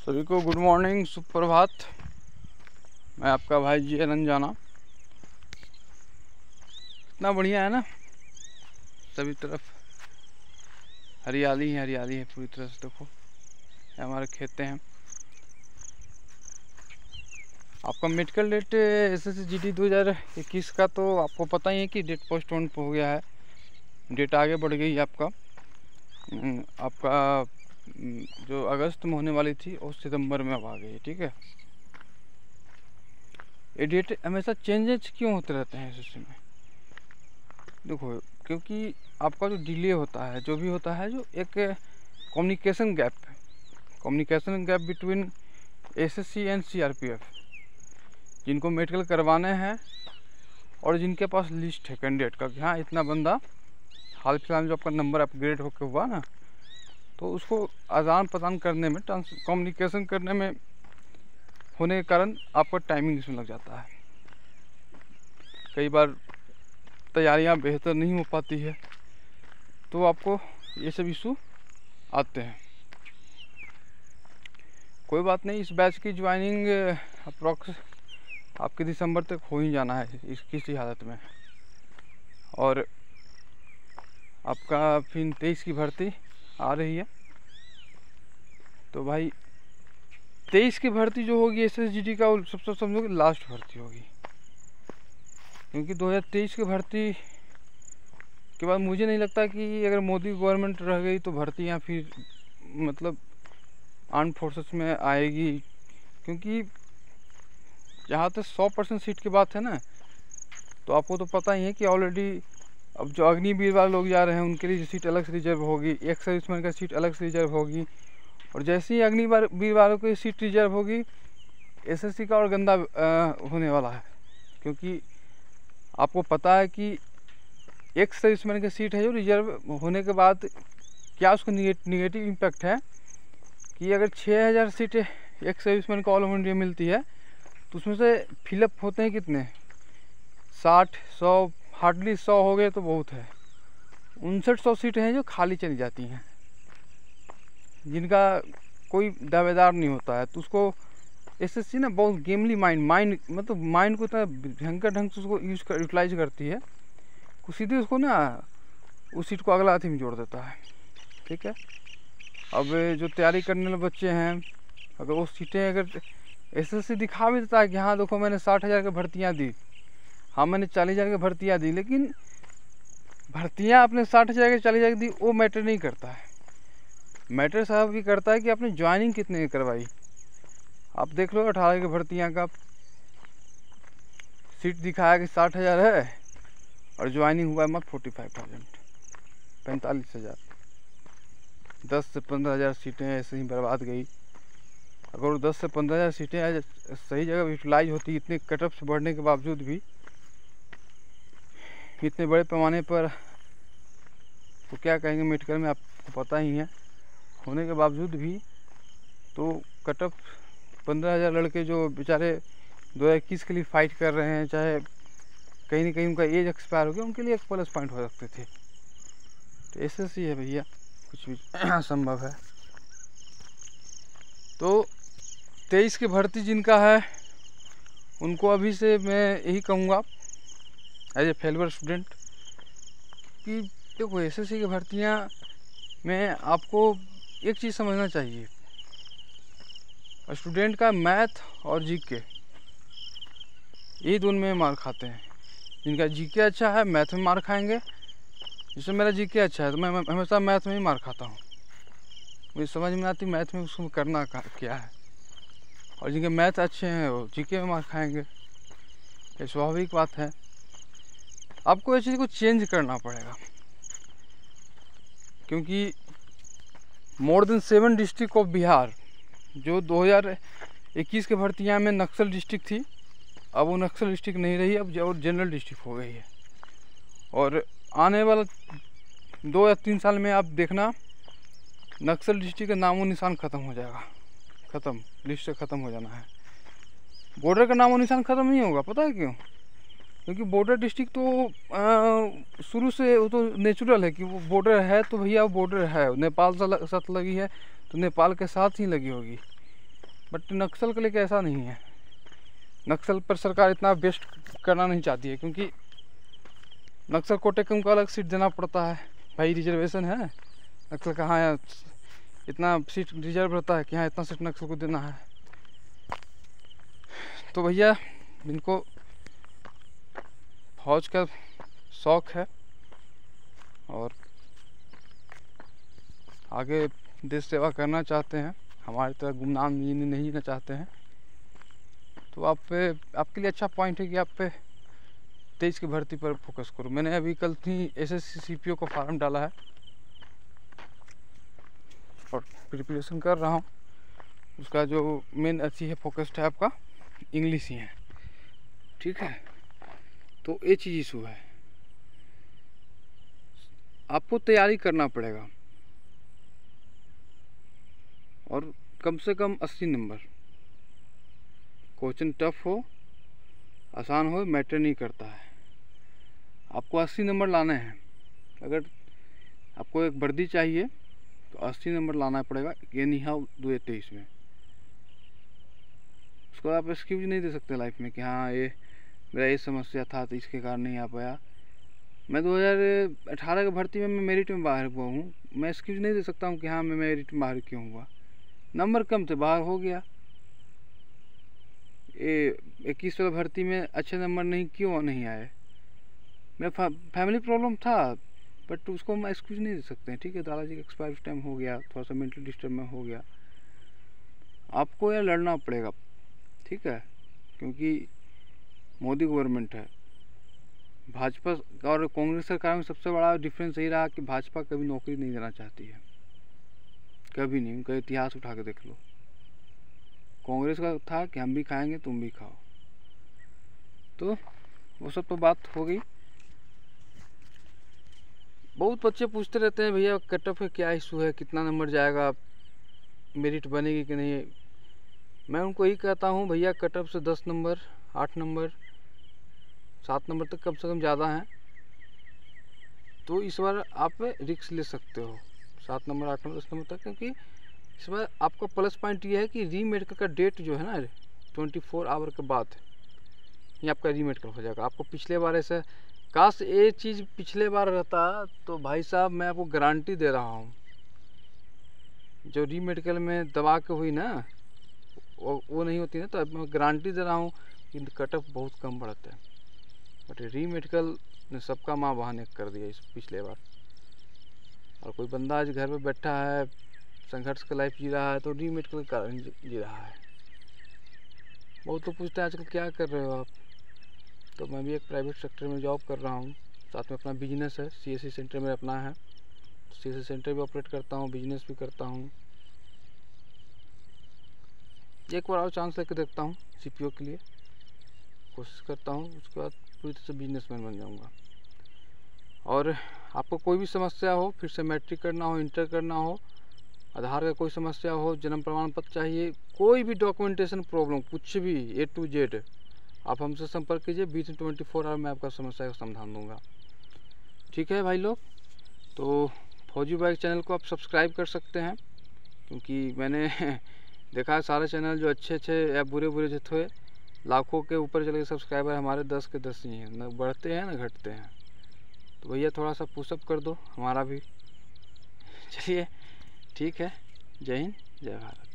सभी को good morning, सुप्रभात। मैं आपका भाई जी रंजाना। इतना बढ़िया है ना, सभी तरफ हरियाली ही हरियाली है पूरी तरह से। देखो ये हमारे खेते हैं। आपका मेडिकल डेट SSCGD 2021 का तो आपको पता ही है कि डेट पोस्टपोन हो गया है, डेट आगे बढ़ गई है। आपका जो अगस्त में होने वाली थी वो सितंबर में अब आ गई है। ठीक है, ये डेट हमेशा चेंजेस क्यों होते रहते हैं SSC में? देखो, क्योंकि आपका जो डिले होता है, जो भी होता है, जो एक communication gap between SSC and CRPF, जिनको मेडिकल करवाने हैं और जिनके पास लिस्ट है कैंडिडेट का कि हाँ इतना बंदा हाल फिलहाल में जो आपका नंबर अपग्रेड होकर हुआ ना, तो उसको आदान प्रदान करने में, कम्युनिकेशन करने में होने के कारण आपका टाइमिंग इसमें लग जाता है। कई बार तैयारियां बेहतर नहीं हो पाती है, तो आपको ये सब इशू आते हैं। कोई बात नहीं, इस बैच की ज्वाइनिंग अप्रॉक्स आपके दिसंबर तक हो ही जाना है इस किसी हालत में। और आपका फिर 23 की भर्ती आ रही है, तो भाई 23 की भर्ती जो होगी SSGD का, सबसे समझो कि लास्ट भर्ती होगी। क्योंकि 2023 की भर्ती के बाद मुझे नहीं लगता कि अगर मोदी गवर्नमेंट रह गई तो भर्तियाँ फिर मतलब आर्म फोर्सेस में आएगी। क्योंकि जहाँ तक 100% सीट की बात है ना, तो आपको तो पता ही है कि ऑलरेडी अब जो अग्निवीर वाले लोग जा रहे हैं उनके लिए सीट अलग से रिजर्व होगी, एक सर्विसमैन का सीट अलग से रिजर्व होगी। और जैसे ही अग्निवीर वालों की सीट रिजर्व होगी, SSC का और गंदा होने वाला है। क्योंकि आपको पता है कि एक सर्विसमैन की सीट है जो रिजर्व होने के बाद क्या उसका निगेटिव इम्पैक्ट है कि अगर 6000 सीटें एक सर्विसमैन को ऑल ओवर इंडिया मिलती है, तो उसमें से फिलअप होते हैं कितने, 60-100, हार्डली 100 हो गए तो बहुत है। 5900 सीटें हैं जो खाली चली जाती हैं, जिनका कोई दावेदार नहीं होता है। तो उसको SSC ना बहुत गेमली माइंड मतलब माइंड को इतना भयंकर ढंग से उसको यूटिलाइज करती है, सीधे उसको ना उस सीट को अगला हाथी में जोड़ देता है। ठीक है, अब जो तैयारी करने वाले बच्चे हैं, अगर वो सीटें अगर SSC दिखा भी देता है कि हाँ देखो मैंने 60,000 की भर्तियाँ दी, हाँ मैंने 40,000 की भर्तियाँ दी, लेकिन भर्तियाँ आपने 60,000 की 40,000 की दी वो मैटर नहीं करता है। मैटर साहब ये करता है कि आपने ज्वाइनिंग कितने की करवाई। आप देख लो 18 की भर्तियाँ का सीट दिखाया कि 60,000 है और ज्वाइनिंग हुआ है मत 45,000, 45,000। 10 से 15,000 सीटें ऐसे ही बर्बाद गई। अगर 10 से 15,000 सीटें सही जगह यूटिलाइज होती, इतने कटअप से बढ़ने के बावजूद भी, इतने बड़े पैमाने पर, तो क्या कहेंगे मेडिकल में आपको पता ही है, होने के बावजूद भी तो कटअप 15,000 लड़के जो बेचारे 2021 के लिए फाइट कर रहे हैं, चाहे कहीं ना कहीं उनका एज एक्सपायर हो गया, उनके लिए एक प्लस पॉइंट हो सकते थे। तो SSC है भैया, कुछ भी संभव है। तो 23 की भर्ती जिनका है उनको अभी से मैं यही कहूँगा एज ए फेलवर स्टूडेंट कि देखो SSC की भर्तियाँ में आपको एक चीज़ समझना चाहिए, स्टूडेंट का मैथ और GK यही दोनों में मार खाते हैं। जिनका GK अच्छा है मैथ में मार खाएंगे। जैसे मेरा GK अच्छा है तो मैं हमेशा मैथ में ही मार खाता हूँ, मुझे समझ में आती मैथ में उसको करना क्या है। और जिनके मैथ अच्छे हैं वो GK में मार खाएंगे, ये स्वाभाविक बात है। आपको इस चीज़ को चेंज करना पड़ेगा, क्योंकि more than 7 district of Bihar जो 2021 के भर्तियाँ में नक्सल डिस्ट्रिक्ट थी, अब वो नक्सल डिस्ट्रिक्ट नहीं रही, अब जो जनरल डिस्ट्रिक्ट हो गई है। और आने वाला 2 या 3 साल में आप देखना नक्सल डिस्ट्रिक्ट का नामो निशान ख़त्म हो जाएगा, ख़त्म, लिस्ट से ख़त्म हो जाना है। बॉर्डर का नामो निशान ख़त्म नहीं होगा, पता है क्यों? क्योंकि बॉर्डर डिस्ट्रिक्ट तो शुरू से वो तो नेचुरल है कि वो बॉर्डर है, तो भैया वो बॉर्डर है, नेपाल से साथ लगी है तो नेपाल के साथ ही लगी होगी। बट नक्सल के लिए ऐसा नहीं है। नक्सल पर सरकार इतना वेस्ट करना नहीं चाहती है, क्योंकि नक्सल कोटे को उनको अलग सीट देना पड़ता है। भाई रिजर्वेशन है, नक्सल कहाँ है, इतना सीट रिजर्व रहता है कि हाँ इतना सीट नक्सल को देना है। तो भैया जिनको फौज का शौक़ है और आगे देश सेवा करना चाहते हैं, हमारी तरह गुमनाम जीने नहीं जीना चाहते हैं, तो आपके लिए अच्छा पॉइंट है कि आप पे 23 की भर्ती पर फोकस करो। मैंने अभी कल ही SSC CPO का फॉर्म डाला है और प्रिपरेशन कर रहा हूँ। उसका जो मेन अच्छी है फोकस्ड है आपका इंग्लिश ही है, ठीक है। तो ये चीज़ इशू है, आपको तैयारी करना पड़ेगा और कम से कम 80 नंबर। क्वेश्चन टफ हो आसान हो मैटर नहीं करता है, आपको 80 नंबर लाने हैं। अगर आपको एक वर्दी चाहिए तो 80 नंबर लाना पड़ेगा एनी हाउ 2023 में। उसको आप एक्सक्यूज नहीं दे सकते लाइफ में कि हाँ ये मेरा ये समस्या था तो इसके कारण नहीं आ पाया। मैं 2018 की भर्ती में मैं मेरिट में बाहर हुआ हूँ, मैं एक्सक्यूज नहीं दे सकता हूँ कि हाँ मैं मेरिट में बाहर क्यों हुआ, नंबर कम थे बाहर हो गया। ये 21 वाला भर्ती में अच्छे नंबर नहीं क्यों नहीं आए, मेरा फैमिली प्रॉब्लम था, बट उसको हम एक्सक्यूज नहीं दे सकते हैं, ठीक है। दादाजी का एक्सपायर टाइम हो गया, थोड़ा सा मेंटल डिस्टर्ब में हो गया, आपको यार लड़ना पड़ेगा, ठीक है। क्योंकि मोदी गवर्नमेंट है, भाजपा और कांग्रेस सरकार में सबसे बड़ा डिफरेंस यही रहा कि भाजपा कभी नौकरी नहीं देना चाहती है, कभी नहीं। उनका इतिहास उठा के देख लो, कांग्रेस का था कि हम भी खाएंगे तुम भी खाओ। तो वो सब तो बात हो गई। बहुत बच्चे पूछते रहते हैं भैया कट ऑफ का क्या इशू है, कितना नंबर जाएगा, मेरिट बनेगी कि नहीं। मैं उनको यही कहता हूँ भैया कट ऑफ से 10 नंबर 8 नंबर 7 नंबर तक कम से कम ज़्यादा हैं, तो इस बार आप रिस्क ले सकते हो 7 नंबर 8 नंबर 10 नंबर तक। क्योंकि इस बार आपका प्लस पॉइंट ये है कि रीमेडिकल का डेट जो है ना 24 आवर के बाद ये आपका रीमेडिकल हो जाएगा। आपको पिछले बार ऐसे काश ये चीज़ पिछले बार रहता तो भाई साहब मैं आपको गारंटी दे रहा हूँ, जो रीमेडिकल में दबा के हुई ना वो नहीं होती ना, तो अब मैं गारंटी दे रहा हूँ कि कट ऑफ बहुत कम बढ़ता है। बट रीमेडिकल ने सबका माँ बहाने कर दिया इस पिछले बार। और कोई बंदा आज घर पे बैठा है संघर्ष का लाइफ जी रहा है तो रीमेडिकल का कारण जी रहा है। बहुत लोग पूछते हैं आजकल क्या कर रहे हो आप, तो मैं भी एक प्राइवेट सेक्टर में जॉब कर रहा हूँ, साथ में अपना बिजनेस है, CSC सेंटर में अपना है, CSC सेंटर भी ऑपरेट करता हूँ, बिजनेस भी करता हूँ। एक बार और चांस लेकर देखता हूँ CPO के लिए, कोशिश करता हूँ, उसके बाद पूरी तरह से बिजनेसमैन बन जाऊँगा। और आपको कोई भी समस्या हो, फिर से मैट्रिक करना हो, इंटर करना हो, आधार का कोई समस्या हो, जन्म प्रमाण पत्र चाहिए, कोई भी डॉक्यूमेंटेशन प्रॉब्लम, कुछ भी A to Z आप हमसे संपर्क कीजिए। 24 आवर में आपका समस्या का समाधान दूंगा, ठीक है भाई लोग। तो फौजी बाइक चैनल को आप सब्सक्राइब कर सकते हैं, क्योंकि मैंने देखा है सारे चैनल जो अच्छे या बुरे जो थे लाखों के ऊपर चले गए सब्सक्राइबर, हमारे 10 के 10 ही हैं, न बढ़ते हैं न घटते हैं। तो भैया थोड़ा सा पुशअप कर दो हमारा भी। चलिए ठीक है, जय हिंद जय भारत।